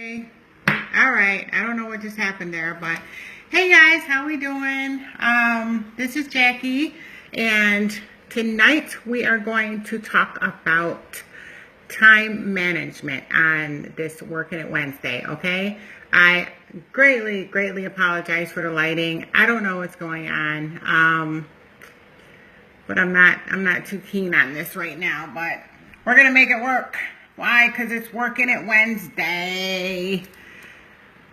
Okay. All right. I don't know what just happened there, but hey guys, how we doing? This is Jackie, and tonight we are going to talk about time management on this Working It Wednesday. Okay. I greatly apologize for the lighting. I don't know what's going on. But I'm not too keen on this right now, but we're gonna make it work. Why? Because it's Working It Wednesday.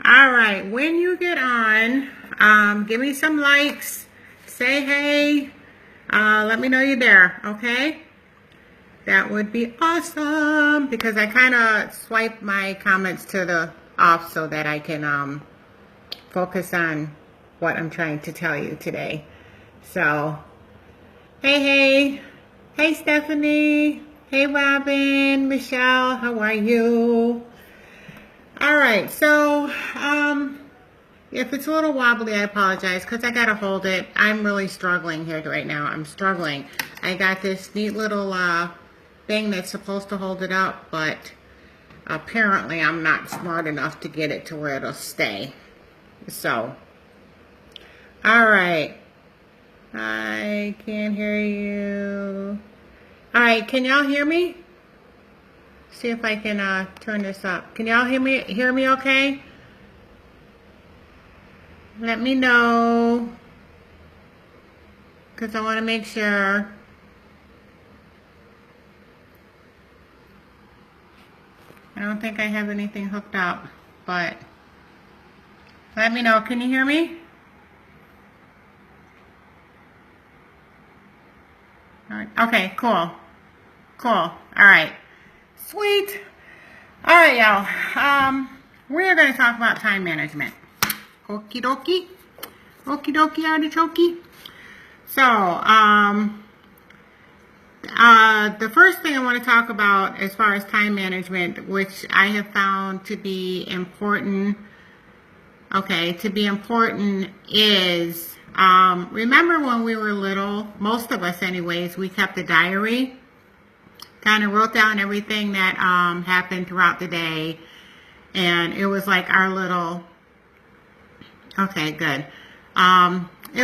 All right, when you get on, give me some likes, say hey, let me know you're there, okay? That would be awesome, because I kind of swipe my comments to the off so that I can focus on what I'm trying to tell you today. So, hey, Stephanie. Hey, Robin, Michelle, how are you? All right, so if it's a little wobbly, I apologize because I got to hold it. I'm really struggling here right now. I'm struggling. I got this neat little thing that's supposed to hold it up, but apparently I'm not smart enough to get it to where it'll stay. So, all right. I can't hear you. All right, can y'all hear me? See if I can turn this up. Can y'all hear me? Hear me okay? Let me know, because I want to make sure. I don't think I have anything hooked up, but let me know. Can you hear me? All right. Okay, cool. All right. Sweet. All right, y'all. We are going to talk about time management. Okie dokie. Okie dokie artichoke. So, the first thing I want to talk about as far as time management, which I have found to be important, is, remember when we were little, most of us anyways, we kept a diary, kind of wrote down everything that happened throughout the day, and it was like our little, it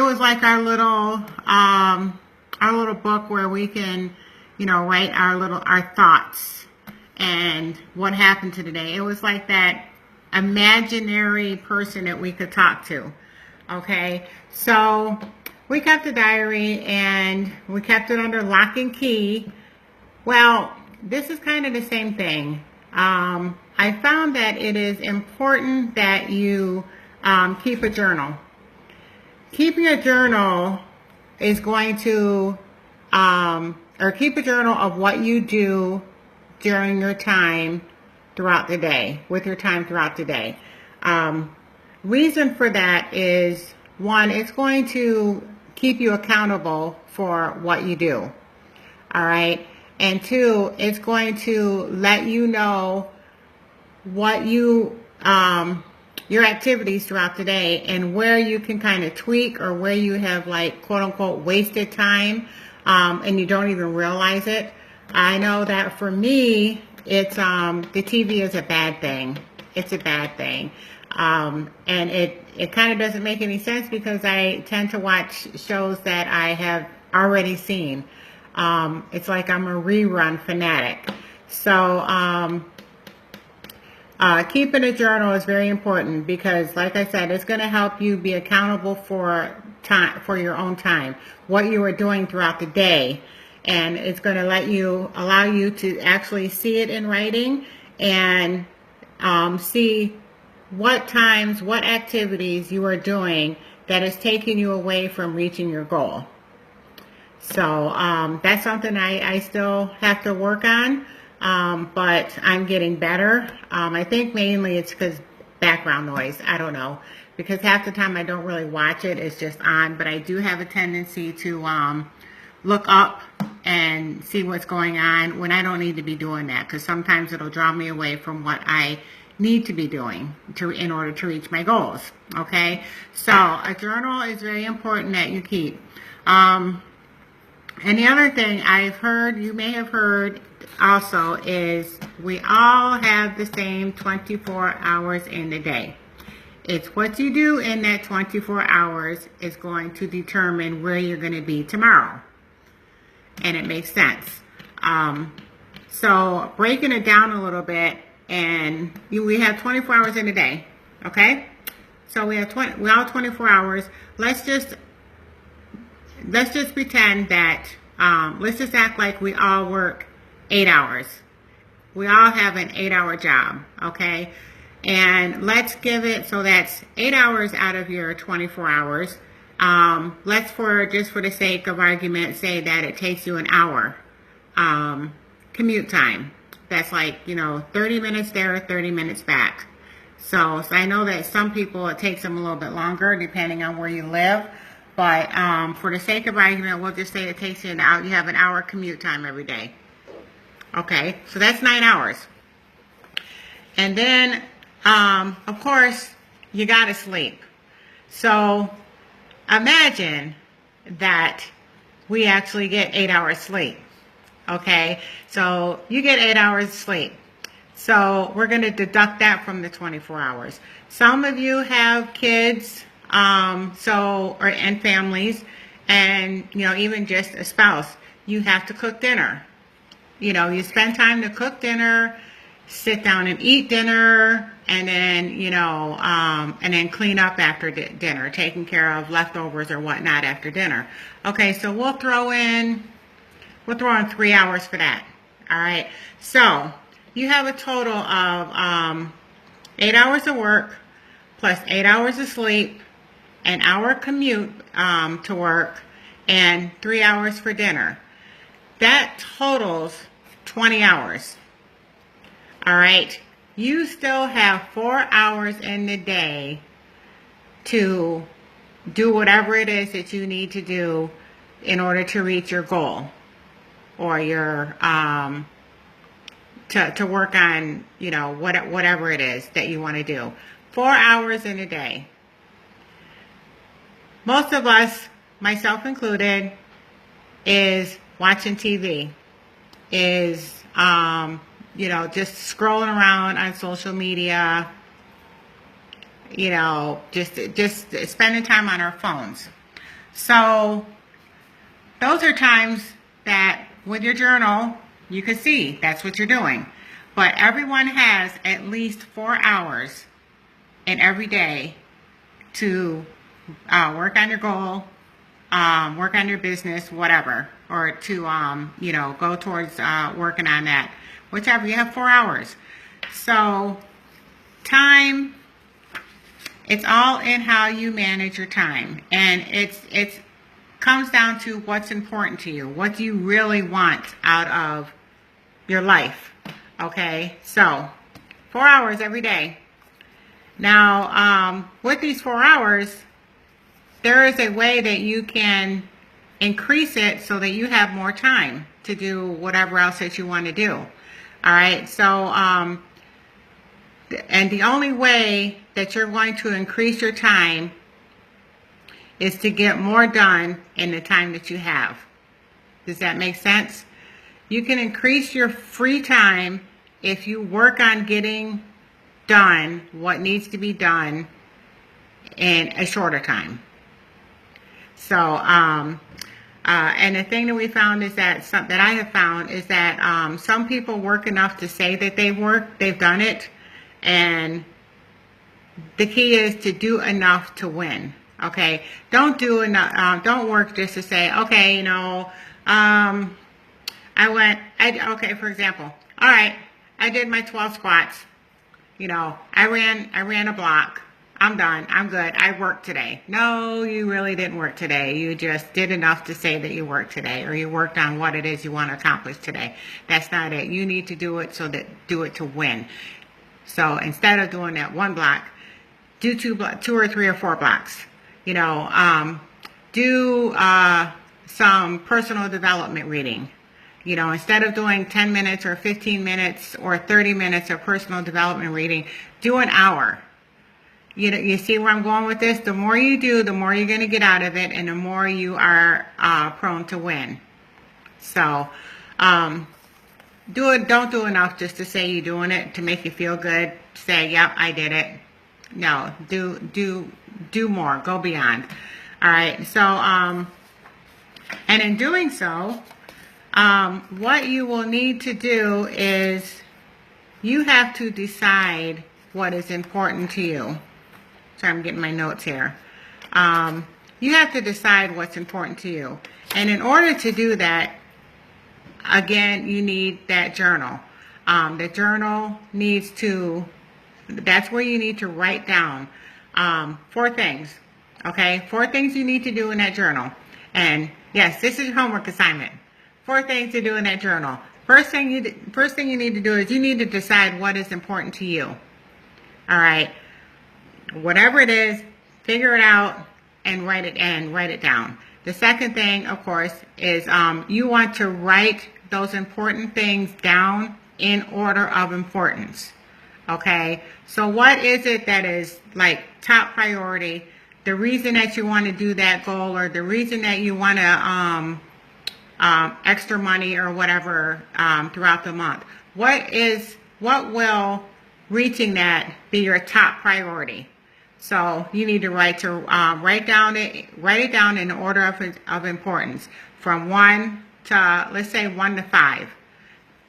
was like our little book where we can, write our thoughts and what happened to the day. It was like that imaginary person that we could talk to. Okay, so we kept a diary and we kept it under lock and key. Well, this is kind of the same thing. I found that it is important that you keep a journal. Keeping a journal is going to, or keep a journal of what you do during your time throughout the day, with your time throughout the day. Reason for that is, one, it's going to keep you accountable for what you do. All right. And two, it's going to let you know what you, your activities throughout the day and where you can kind of tweak or where you have like quote unquote wasted time, and you don't even realize it. I know that for me, it's, the TV is a bad thing. It's a bad thing. And it kind of doesn't make any sense because I tend to watch shows that I have already seen. It's like I'm a rerun fanatic. So, keeping a journal is very important because, like I said, it's going to help you be accountable for time, for your own time, what you are doing throughout the day. And it's going to allow you to actually see it in writing and, see what times, what activities you are doing that is taking you away from reaching your goal. So that's something I still have to work on, but I'm getting better. I think mainly it's because background noise. I don't know, because half the time I don't really watch it. It's just on, but I do have a tendency to look up and see what's going on when I don't need to be doing that, because sometimes it'll draw me away from what I need to be doing in order to reach my goals. Okay, so a journal is very important that you keep. And the other thing I've heard, you may have heard, also is we all have the same 24 hours in the day. It's what you do in that 24 hours is going to determine where you're going to be tomorrow. And it makes sense. So breaking it down a little bit, and we have 24 hours in a day, okay? So we all 24 hours. Let's just pretend that, let's just act like we all work 8 hours. We all have an 8-hour job, okay? And let's give it, so that's 8 hours out of your 24 hours. Let's, just for the sake of argument, say that it takes you an hour commute time. That's like, 30 minutes there, 30 minutes back. So I know that some people, it takes them a little bit longer depending on where you live. But for the sake of argument, we'll just say it takes you an hour. You have an hour commute time every day. Okay, so that's 9 hours. And then, of course, you got to sleep. So imagine that we actually get 8 hours sleep. Okay, so you get 8 hours sleep. So we're going to deduct that from the 24 hours. Some of you have kids, and families, and, even just a spouse. You have to cook dinner. You spend time to cook dinner, sit down and eat dinner, and then, and then clean up after dinner, taking care of leftovers or whatnot after dinner. Okay, so we'll throw in 3 hours for that. All right, so you have a total of 8 hours of work plus 8 hours of sleep, an hour commute to work, and 3 hours for dinner. That totals 20 hours. All right, you still have 4 hours in the day to do whatever it is that you need to do in order to reach your goal, or your to work on, whatever it is that you want to do. 4 hours in a day. Most of us, myself included, is watching TV, is just scrolling around on social media, just spending time on our phones. So those are times that with your journal, you can see that's what you're doing. But everyone has at least 4 hours in every day to work on your goal, work on your business, whatever, or to, go towards working on that. Whichever, you have 4 hours. So time, it's all in how you manage your time. And it's comes down to what's important to you. What do you really want out of your life? Okay, so 4 hours every day. Now, with these 4 hours, there is a way that you can increase it so that you have more time to do whatever else that you want to do. All right, so, and the only way that you're going to increase your time is to get more done in the time that you have. Does that make sense? You can increase your free time if you work on getting done what needs to be done in a shorter time. So, and the thing that we found is that I have found is that some people work enough to say that they've done it, and the key is to do enough to win. Okay, don't do enough. Don't work just to say, okay, for example, all right, I did my 12 squats. I ran a block. I'm done. I'm good. I worked today. No, you really didn't work today. You just did enough to say that you worked today, or you worked on what it is you want to accomplish today. That's not it. You need to do it do it to win. So instead of doing that one block, do 2 or 3 or 4 blocks. Do some personal development reading. Instead of doing 10 minutes or 15 minutes or 30 minutes of personal development reading, do an hour. You see where I'm going with this? The more you do, the more you're going to get out of it, and the more you are prone to win. So, do it. Don't do enough just to say you're doing it to make you feel good. Say, yep, I did it. No, do more. Go beyond. All right. So, and in doing so, what you will need to do is you have to decide what is important to you. So I'm getting my notes here. You have to decide what's important to you. And in order to do that, again, you need that journal. The journal needs to, that's where you need to write down 4 things. Okay, 4 things you need to do in that journal. And yes, this is your homework assignment. 4 things to do in that journal. First thing you need to do is you need to decide what is important to you. All right, whatever it is, figure it out and write it down. The second thing, of course, is you want to write those important things down in order of importance. Okay, so what is it that is like top priority? The reason that you want to do that goal, or the reason that you want to extra money or whatever throughout the month. What will reaching that be your top priority? So you need to write it down in order of importance, from 1 to, let's say, 1 to 5.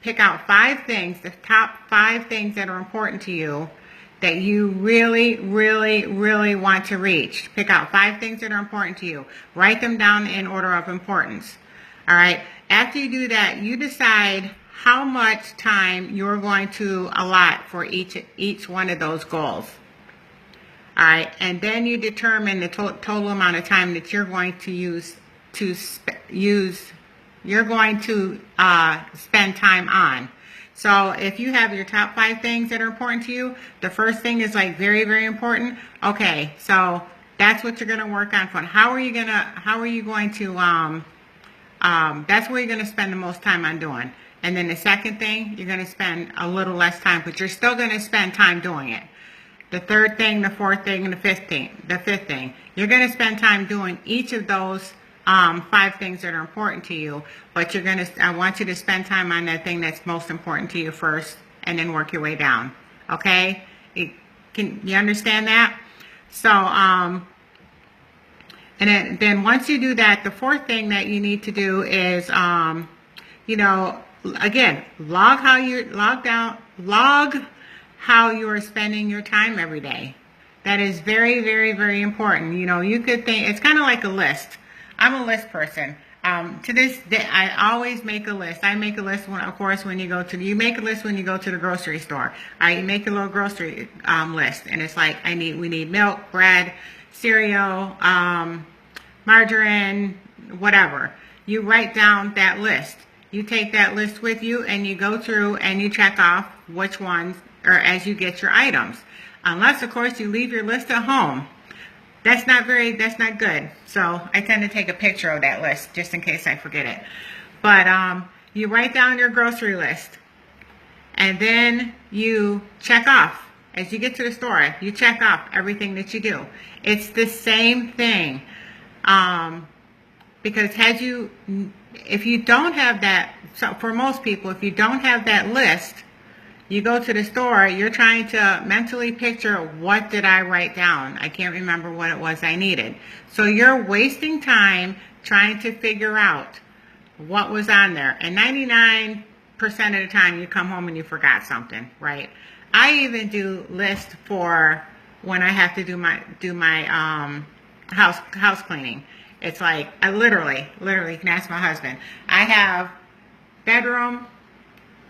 Pick out 5 things, the top 5 things that are important to you that you really, really, really want to reach. Pick out 5 things that are important to you. Write them down in order of importance. All right. After you do that, you decide how much time you're going to allot for each one of those goals. All right, and then you determine the total amount of time that you're going to spend time on. So if you have your top 5 things that are important to you, the first thing is like very, very important. Okay, so that's what you're going to work on. How are you going to that's where you're going to spend the most time on doing. And then the second thing, you're going to spend a little less time, but you're still going to spend time doing it. The third thing, the fourth thing, and the fifth thing. You're going to spend time doing each of those 5 things that are important to you, but I want you to spend time on that thing that's most important to you first, and then work your way down. Okay? Can you understand that? So, and then once you do that, the 4th thing that you need to do is, again, log how you are spending your time every day. That is very, very, very important. You could think, it's kind of like a list. I'm a list person. To this day, I always make a list. I make a list when you make a list when you go to the grocery store. You make a little grocery list, and it's like, we need milk, bread, cereal, margarine, whatever. You write down that list. You take that list with you, and you go through and you check off which ones, or as you get your items. Unless, of course, you leave your list at home. That's not good. So I tend to take a picture of that list just in case I forget it. But you write down your grocery list, and then you check off. As you get to the store, you check off everything that you do. It's the same thing. Because if you don't have that, so for most people, if you don't have that list, you go to the store, you're trying to mentally picture, what did I write down? I can't remember what it was I needed. So you're wasting time trying to figure out what was on there. And 99% of the time you come home and you forgot something, right? I even do lists for when I have to do my house cleaning. It's like, I literally can ask my husband. I have bedroom,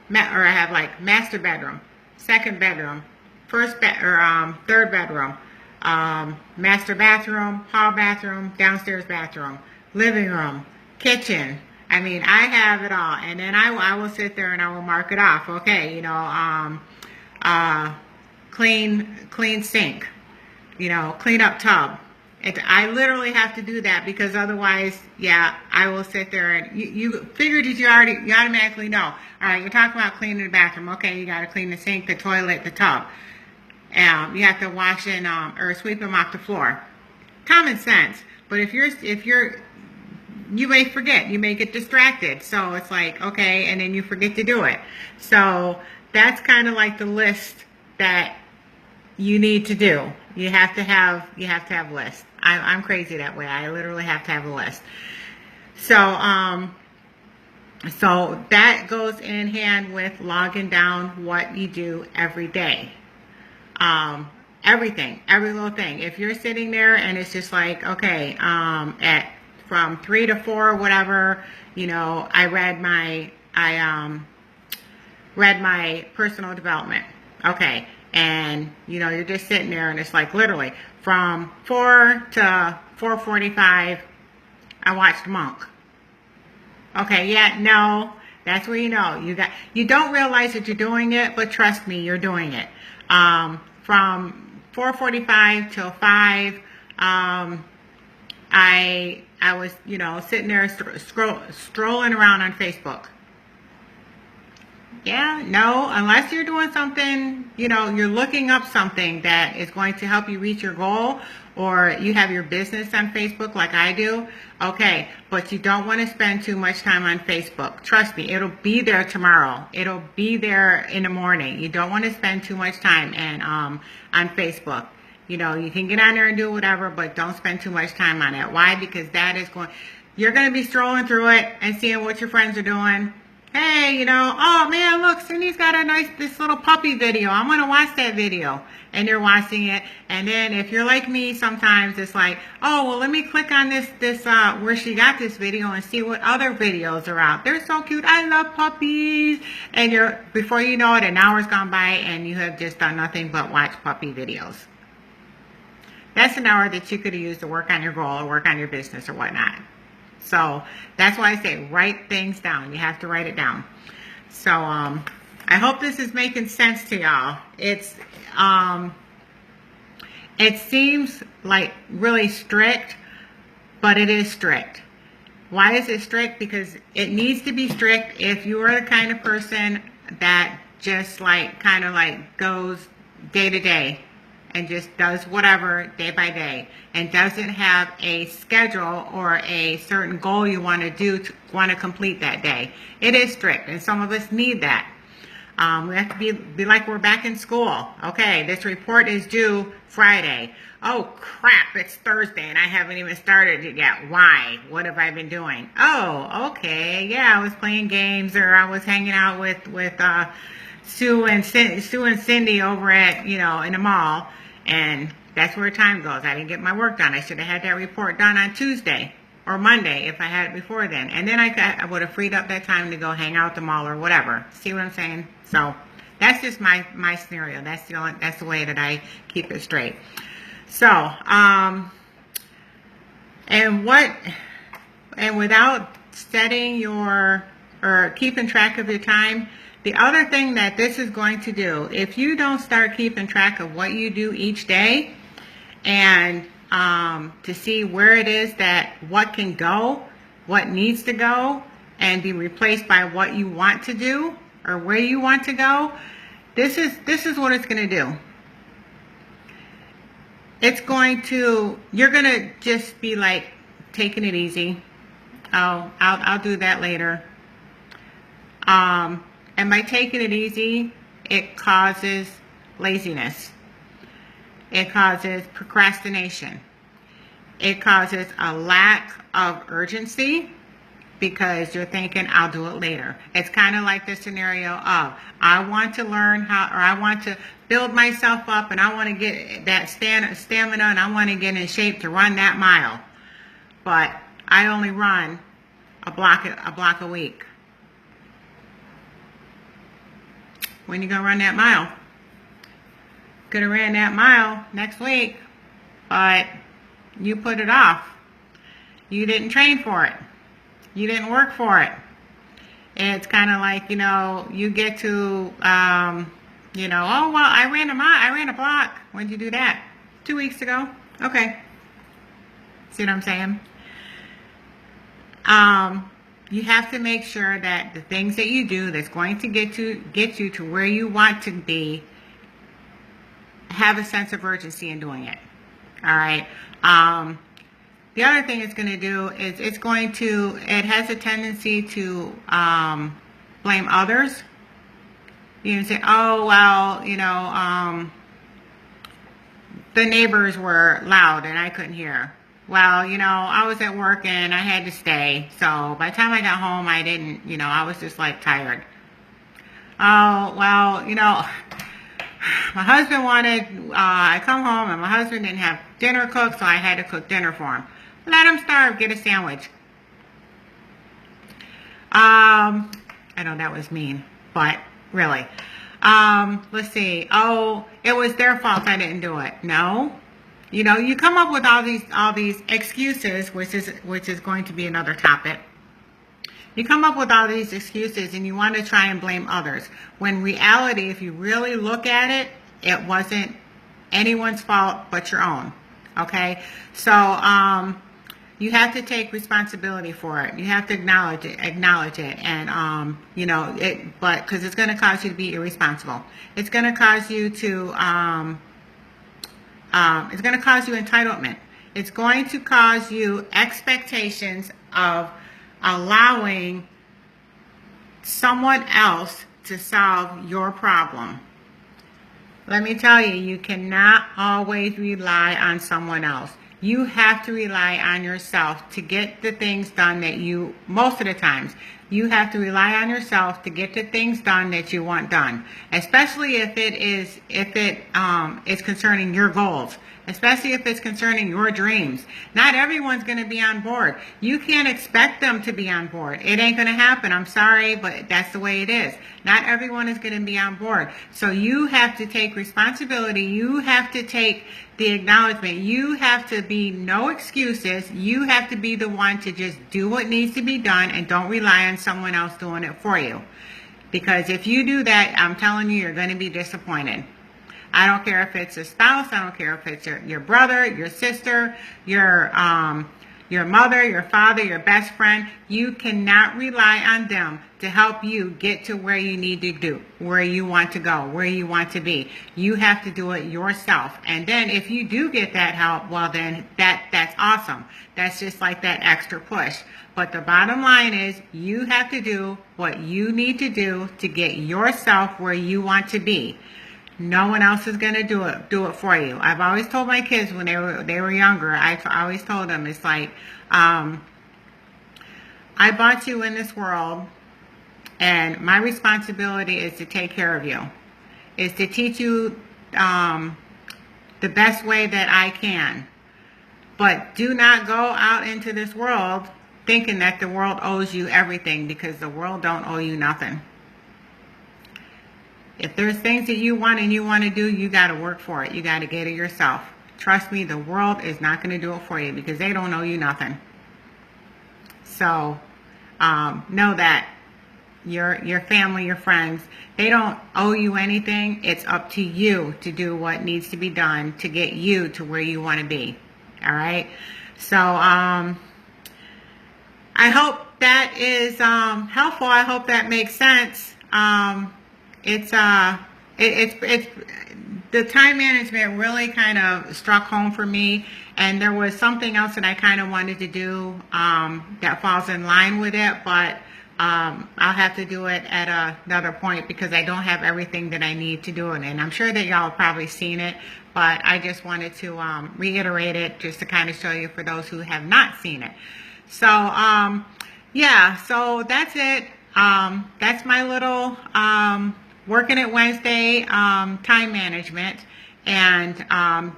or I have like master bedroom, second bedroom, third bedroom, master bathroom, hall bathroom, downstairs bathroom, living room, kitchen. I mean, I have it all. And then I will sit there and I will mark it off. Okay, clean sink, clean up tub. I literally have to do that, because otherwise, I will sit there and you figured that you automatically know. All right, you're talking about cleaning the bathroom. Okay, you got to clean the sink, the toilet, the tub. You have to wash or sweep them off the floor. Common sense. But if you're you may forget, you may get distracted. So it's like, okay, and then you forget to do it. So that's kind of like the list that you need to do. You have to have lists. I'm crazy that way. I literally have to have a list. So that goes in hand with logging down what you do every day. Everything, every little thing. If you're sitting there and it's just like, okay, from 3 to 4, whatever, I read my personal development. Okay. And, you're just sitting there and it's like literally from 4 to 4:45, I watched Monk. Okay. Yeah. No, that's where you don't realize that you're doing it, but trust me, you're doing it. From 4:45 till 5, I was, sitting there strolling around on Facebook. Yeah, no, unless you're doing something, you're looking up something that is going to help you reach your goal, or you have your business on Facebook like I do, okay, but you don't want to spend too much time on Facebook. Trust me, it'll be there tomorrow. It'll be there in the morning. You don't want to spend too much time on Facebook. You can get on there and do whatever, but don't spend too much time on it. Why? Because you're going to be strolling through it and seeing what your friends are doing. Hey, oh man, look, Cindy's got this little puppy video. I'm going to watch that video. And you're watching it. And then if you're like me, sometimes it's like, oh, well, let me click on this where she got this video and see what other videos are out. They're so cute. I love puppies. And before you know it, an hour's gone by and you have just done nothing but watch puppy videos. That's an hour that you could have used to work on your goal or work on your business or whatnot. So that's why I say write things down. You have to write it down. So I hope this is making sense to y'all. It seems like really strict, but it is strict. Why is it strict? Because it needs to be strict if you are the kind of person that just kind of goes day to day and just does whatever day by day and doesn't have a schedule or a certain goal you want to complete that day. It is strict, and some of us need that. We have to be like we're back in school. Okay, this report is due Friday. Oh crap, it's Thursday and I haven't even started it yet. Why? What have I been doing? Oh, okay, yeah, I was playing games, or I was hanging out with Sue and Cindy over at, in the mall, and that's where time goes. I didn't get my work done. I should have had that report done on Tuesday or Monday if I had it before then. And then I would have freed up that time to go hang out at the mall or whatever. See what I'm saying? So that's just my scenario. That's the way that I keep it straight. So, and without setting or keeping track of your time, the other thing that this is going to do, if you don't start keeping track of what you do each day and to see where it is what can go, what needs to go, and be replaced by what you want to do or where you want to go, this is what it's going to do. You're going to just be like taking it easy. Oh, I'll do that later. And by taking it easy, it causes laziness. It causes procrastination. It causes a lack of urgency because you're thinking, I'll do it later. It's kind of like the scenario of, I want to learn I want to build myself up, and I want to get that stamina, and I want to get in shape to run that mile. But I only run a block a week. When you gonna run that mile? Could have ran that mile next week, but you put it off. You didn't train for it. You didn't work for it. It's kind of like, you get to, oh, well, I ran a mile, I ran a block. When did you do that? 2 weeks ago. Okay. See what I'm saying? You have to make sure that the things that you do that's going to get you to where you want to be, have a sense of urgency in doing it. All right. the other thing it's going to do is it has a tendency to blame others. You know, say, oh, well, the neighbors were loud and I couldn't hear. Well, I was at work and I had to stay. So by the time I got home, I didn't, I was just like tired. Oh, well, my husband wanted, I come home and my husband didn't have dinner cooked, so I had to cook dinner for him. Let him starve, get a sandwich. I know that was mean, but really. Let's see. Oh, it was their fault I didn't do it. No. You come up with all these excuses, which is going to be another topic. You come up with all these excuses and you want to try and blame others. When reality, if you really look at it, it wasn't anyone's fault but your own. Okay? So, you have to take responsibility for it. You have to acknowledge it, and but because it's going to cause you to be irresponsible. It's going to cause you to it's going to cause you entitlement. It's going to cause you expectations of allowing someone else to solve your problem. Let me tell you, you cannot always rely on someone else. You have to rely on yourself to get the things done that most of the times, you have to rely on yourself to get the things done that you want done. Especially if it is concerning your goals. Especially if it's concerning your dreams. Not everyone's going to be on board. You can't expect them to be on board. It ain't going to happen. I'm sorry, but that's the way it is. Not everyone is going to be on board. So you have to take responsibility. You have to take the acknowledgement. You have to be no excuses. You have to be the one to just do what needs to be done and don't rely on someone else doing it for you. Because if you do that, I'm telling you, you're going to be disappointed. I don't care if it's a spouse. I don't care if it's your brother, your sister, your mother, your father, your best friend. You cannot rely on them to help you get to where you need to do, where you want to go, where you want to be. You have to do it yourself. And then if you do get that help, well then that's awesome. That's just like that extra push. But the bottom line is you have to do what you need to do to get yourself where you want to be. No one else is going to do it for you. I've always told my kids when they were younger, I always told them, it's like, I brought you in this world and my responsibility is to take care of you, is to teach you the best way that I can. But do not go out into this world thinking that the world owes you everything, because the world don't owe you nothing. If there's things that you want and you want to do, you got to work for it. You got to get it yourself. Trust me, the world is not going to do it for you because they don't owe you nothing. So know that your family, your friends, they don't owe you anything. It's up to you to do what needs to be done to get you to where you want to be. All right. So I hope that is helpful. I hope that makes sense. It's the time management really kind of struck home for me, and there was something else that I kind of wanted to do that falls in line with it, but I'll have to do it at another point because I don't have everything that I need to do it, and I'm sure that y'all have probably seen it, but I just wanted to reiterate it just to kind of show you for those who have not seen it. So yeah, so that's it. That's my little Working It Wednesday time management. And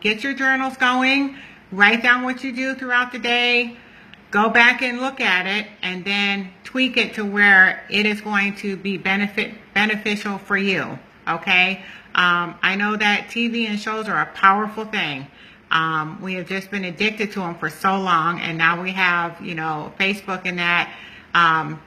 get your journals going. Write down what you do throughout the day. Go back and look at it, and then tweak it to where it is going to be beneficial for you. Okay? I know that TV and shows are a powerful thing. We have just been addicted to them for so long, and now we have, Facebook and that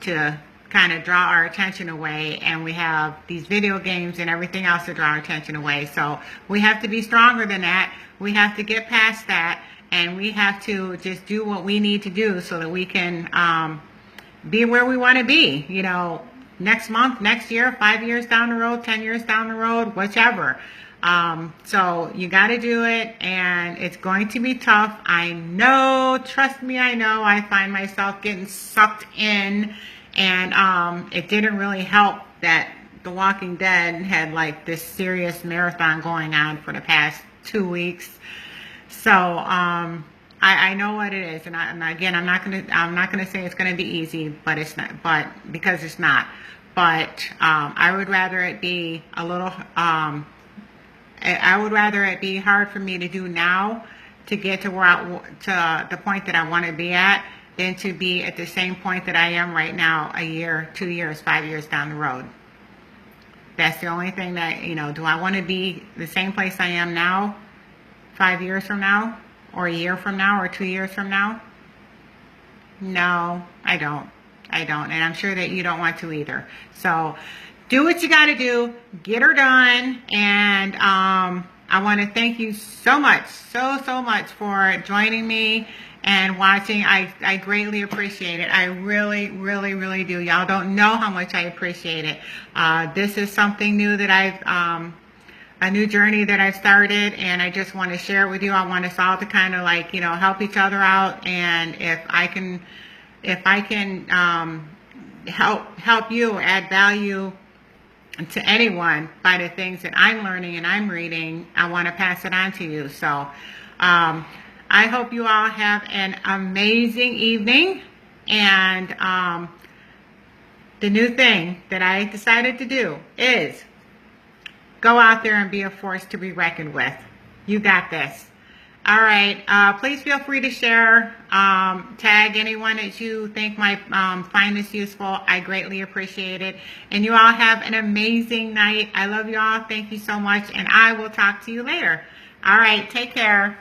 to kind of draw our attention away, and we have these video games and everything else to draw our attention away. So we have to be stronger than that. We have to get past that, and we have to just do what we need to do so that we can be where we want to be, next month, next year, 5 years down the road, 10 years down the road, whichever. So you got to do it, and it's going to be tough. I know, trust me, I know. I find myself getting sucked in, and it didn't really help that The Walking Dead had like this serious marathon going on for the past 2 weeks. So I know what it is, and again, I'm not gonna say it's gonna be easy, but it's not, but because it's not. But I would rather it be a little. I would rather it be hard for me to do now to get to to the point that I want to be at than to be at the same point that I am right now, a year, 2 years, 5 years down the road. That's the only thing that, do I want to be the same place I am now 5 years from now, or a year from now, or 2 years from now? No, I don't. And I'm sure that you don't want to either. So do what you got to do. Get her done. And I want to thank you so much, so much for joining me and watching. I greatly appreciate it. I really do. Y'all don't know how much I appreciate it. This is something new that a new journey that I've started, and I just want to share it with you. I want us all to kind of like, help each other out. And if I can help you, add value to anyone by the things that I'm learning and I'm reading, I want to pass it on to you. So I hope you all have an amazing evening. And the new thing that I decided to do is go out there and be a force to be reckoned with. You got this. All right. Please feel free to share, tag anyone that you think might find this useful. I greatly appreciate it. And you all have an amazing night. I love you all. Thank you so much. And I will talk to you later. All right. Take care.